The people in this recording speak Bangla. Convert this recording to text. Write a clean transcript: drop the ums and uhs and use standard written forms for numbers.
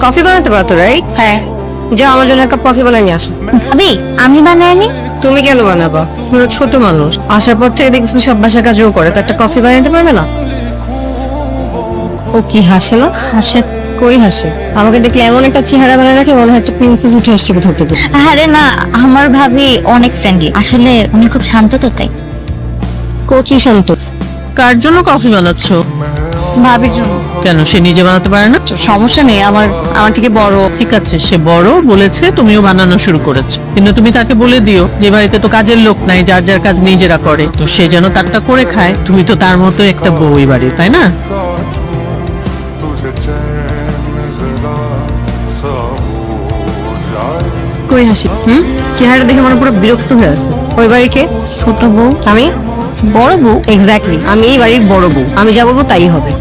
কফি বানাতে পারতো, রাইট? হ্যাঁ যা আমার জন্য এক কাপ কফি বানিয়ে নিয়ে আসো। ভাবি, আমি বানাইনি। তুমি কেন বানাবা? পুরো ছোট মানুষ, আসার পর থেকে দেখছি সব বাসা কাজও করে, তো একটা কফি বানাতে পারবে না? ও কি হাসে না? হাসে? কই হাসে? আমাকে দেখলে এমন একটা চেহারা বানায় রাখে, মনে হয় একটা প্রিন্সেস উঠে আসছে কোথাও থেকে। আরে না, আমার ভাবি অনেক ফ্রেন্ডলি, আসলে উনি খুব শান্ত তো তাই। কচি শান্ত। কার জন্য কফি বানাচ্ছো? ভাবির জন্য। কেন, সে নিজে বানাতে পারে না? সমস্যা নেই, আমার থেকে বড়। ঠিক আছে, সে বড় বলেছে, তুমিও বানানো শুরু করেছো, কিন্তু তুমি তাকে বলে দিও যে বাড়িতে তো কাজের লোক নাই, যার যার কাজ নিজেরা করে, তো সে যেন তারটা করে খায়। তুমি তো তার মতো একটা বউ এই বাড়ি, তাই না? কই হাসি? চেহারা দেখে মনে পুরো বিরক্ত হয়ে আছে। ওই বাড়ির কে? ছোট বউ। আমি? বড় বউ? এক্স্যাক্টলি, আমি এই বাড়ির বড় বউ। আমি যা বলবো তাই হবে।